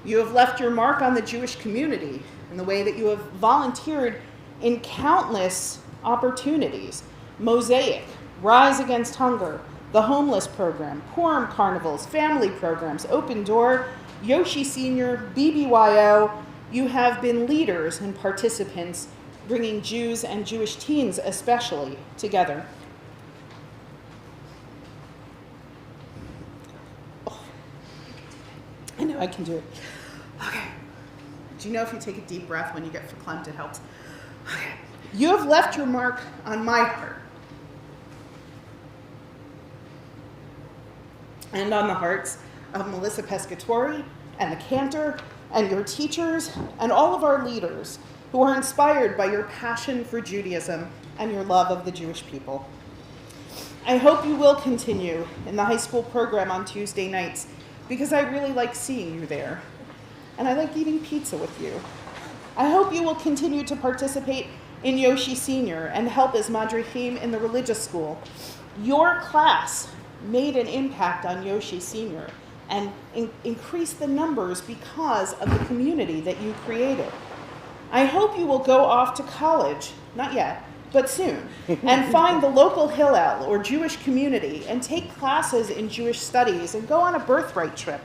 You have left your mark on the Jewish community in the way that you have volunteered in countless opportunities. Mosaic, Rise Against Hunger, the Homeless Program, Purim Carnivals, Family Programs, Open Door, Yoshi Senior, BBYO. You have been leaders and participants, bringing Jews and Jewish teens especially together. I know I can do it. Okay. Do you know if you take a deep breath when you get verklempt, it helps? Okay. You have left your mark on my heart and on the hearts of Melissa Pescatori and the cantor and your teachers and all of our leaders who are inspired by your passion for Judaism and your love of the Jewish people. I hope you will continue in the high school program on Tuesday nights, because I really like seeing you there, and I like eating pizza with you. I hope you will continue to participate in Yoshi Senior and help as madrichim in the religious school. Your class made an impact on Yoshi Senior and increased the numbers because of the community that you created. I hope you will go off to college, not yet, but soon, and find the local Hillel or Jewish community and take classes in Jewish studies and go on a birthright trip.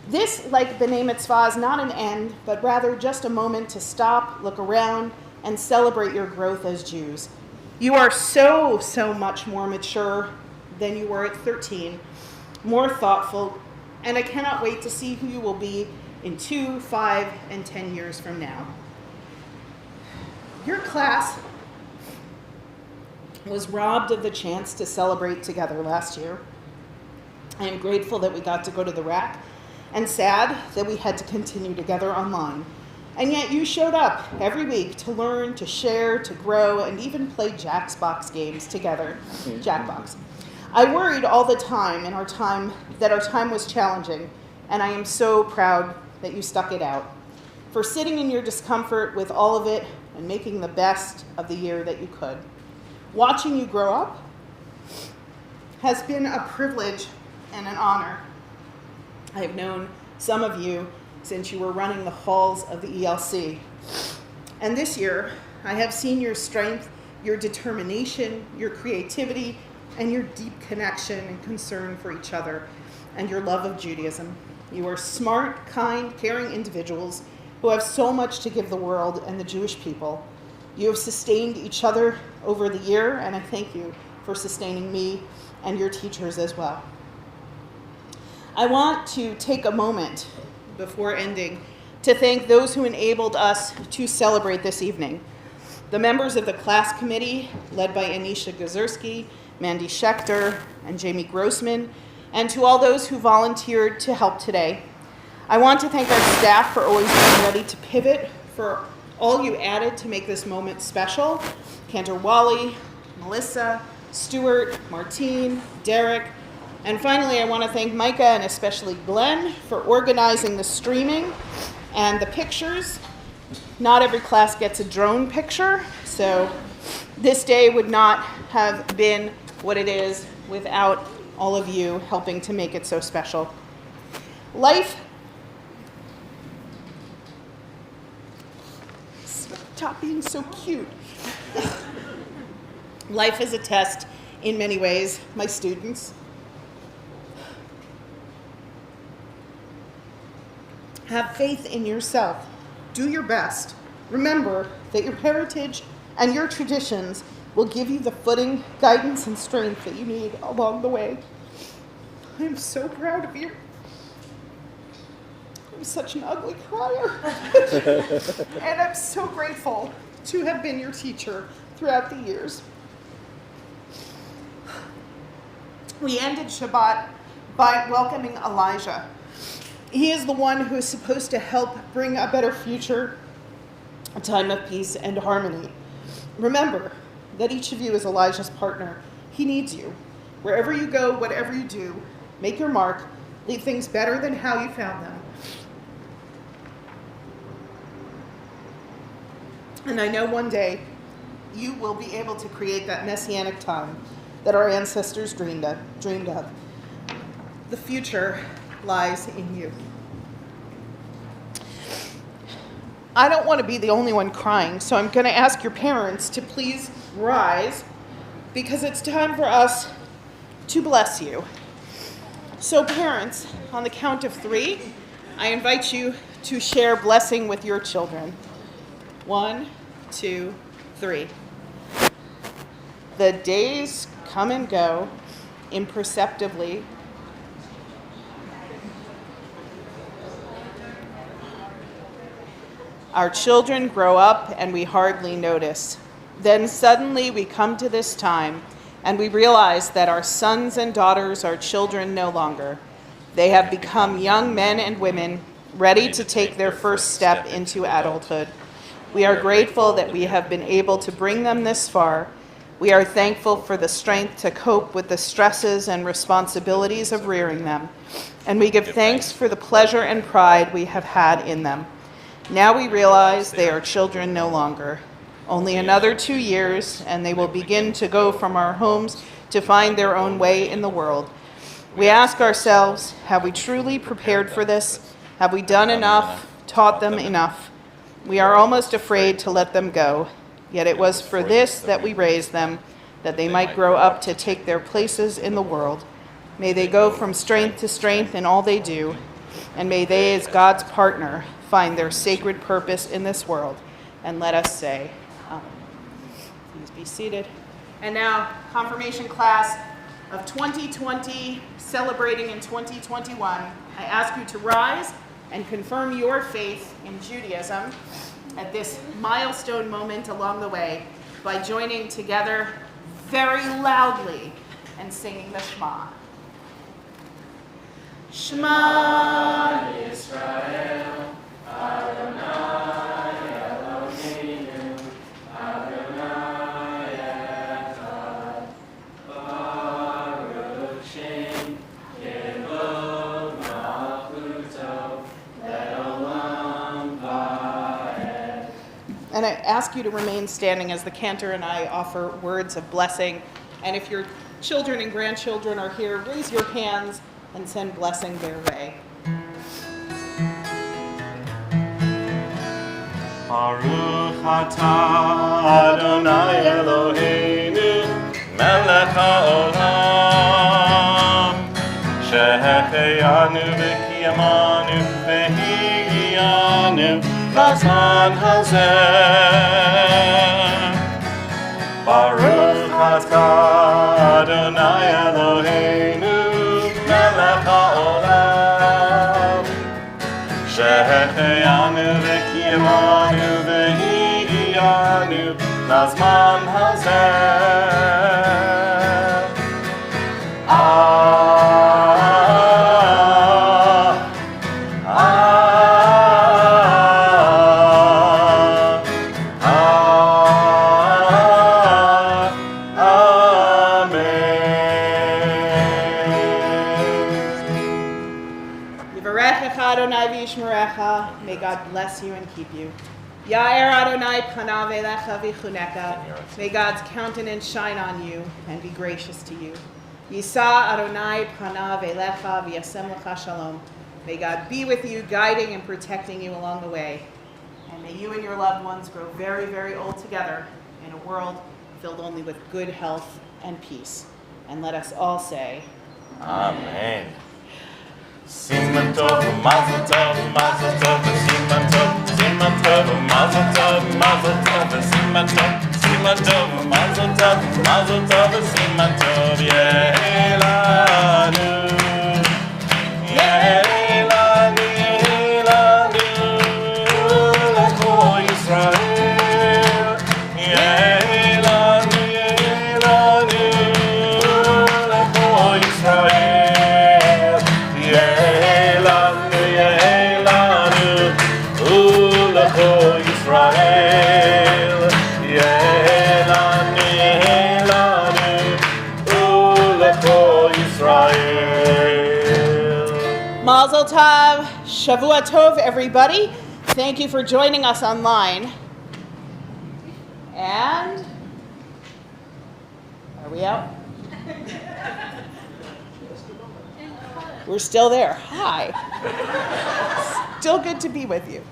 This, like B'nai Mitzvah, is not an end, but rather just a moment to stop, look around, and celebrate your growth as Jews. You are so much more mature than you were at 13, more thoughtful, and I cannot wait to see who you will be in 2, 5, and 10 years from now. Your class was robbed of the chance to celebrate together last year. I am grateful that we got to go to the rack and sad that we had to continue together online. And yet you showed up every week to learn, to share, to grow, and even play Jackbox games together. Jackbox. I worried all the time in our time that our time was challenging, and I am so proud that you stuck it out. For sitting in your discomfort with all of it and making the best of the year that you could. Watching you grow up has been a privilege and an honor. I have known some of you since you were running the halls of the ELC. And this year, I have seen your strength, your determination, your creativity, and your deep connection and concern for each other, and your love of Judaism. You are smart, kind, caring individuals who have so much to give the world and the Jewish people. You have sustained each other over the year, and I thank you for sustaining me and your teachers as well. I want to take a moment before ending to thank those who enabled us to celebrate this evening. The members of the class committee, led by Anisha Gazurski, Mandy Schechter, and Jamie Grossman, and to all those who volunteered to help today. I want to thank our staff for always being ready to pivot, for all you added to make this moment special. Cantor Wally, Melissa, Stuart, Martine, Derek, and finally I want to thank Micah and especially Glenn for organizing the streaming and the pictures. Not every class gets a drone picture, so this day would not have been what it is without all of you helping to make it so special. Stop being so cute. Life is a test in many ways, my students. Have faith in yourself. Do your best. Remember that your heritage and your traditions will give you the footing, guidance, and strength that you need along the way. I am so proud of you. I'm such an ugly crier. And I'm so grateful to have been your teacher throughout the years. We ended Shabbat by welcoming Elijah. He is the one who is supposed to help bring a better future, a time of peace and harmony. Remember that each of you is Elijah's partner. He needs you. Wherever you go, whatever you do, make your mark, leave things better than how you found them. And I know one day you will be able to create that messianic time that our ancestors dreamed of. The future lies in you. I don't want to be the only one crying, so I'm going to ask your parents to please rise because it's time for us to bless you. So parents, on the count of 3, I invite you to share blessing with your children. 1, 2, 3. The days come and go imperceptibly. Our children grow up and we hardly notice. Then suddenly we come to this time and we realize that our sons and daughters are children no longer. They have become young men and women ready to take their first step into adulthood. We are grateful that we have been able to bring them this far. We are thankful for the strength to cope with the stresses and responsibilities of rearing them. And we give thanks for the pleasure and pride we have had in them. Now we realize they are children no longer. Only another 2 years, and they will begin to go from our homes to find their own way in the world. We ask ourselves, have we truly prepared for this? Have we done enough, taught them enough? We are almost afraid to let them go. Yet it was for this that we raised them, that they might grow up to take their places in the world. May they go from strength to strength in all they do, and may they, as God's partner, find their sacred purpose in this world. And let us say, Amen. Please be seated. And now, confirmation class of 2020, celebrating in 2021. I ask you to rise and confirm your faith in Judaism at this milestone moment along the way by joining together very loudly and singing the Shema. Shema Yisrael, Adonai Eloheinu, Adonai Echad, Baruch Shem Kivod Malchuto, Le'olam Va'ed. And I ask you to remain standing as the cantor and I offer words of blessing. And if your children and grandchildren are here, raise your hands and send blessing their way. Baruch atah Adonai Eloheinu melech haolam שהחיינו וקיימנו והגיענו לזמן הזה. ברוך אתה אדוני אלוהינו מלך העולם שהחיינו וקיימנו והגיענו לזמן הזה. May God bless you and keep you. Ya'er Adonai panav elecha v'chuneka. May God's countenance shine on you and be gracious to you. Yisa Adonai panav elecha v'yasem lecha shalom. May God be with you, guiding and protecting you along the way. And may you and your loved ones grow very, very old together in a world filled only with good health and peace. And let us all say, Amen. Siman tov, mazel tov, mazel tov, siman tov, siman tov, mazel tov, mazel tov, siman tov, siman tov, mazel tov, mazel tov, siman tov, yehelanu, yehelanu, yehelanu, l'cho Yisrael, yehelanu, yehelanu, l'cho Yisrael. Mazel tov, Shavua Tov, everybody. Thank you for joining us online. And are we out? We're still there. Hi. Still good to be with you.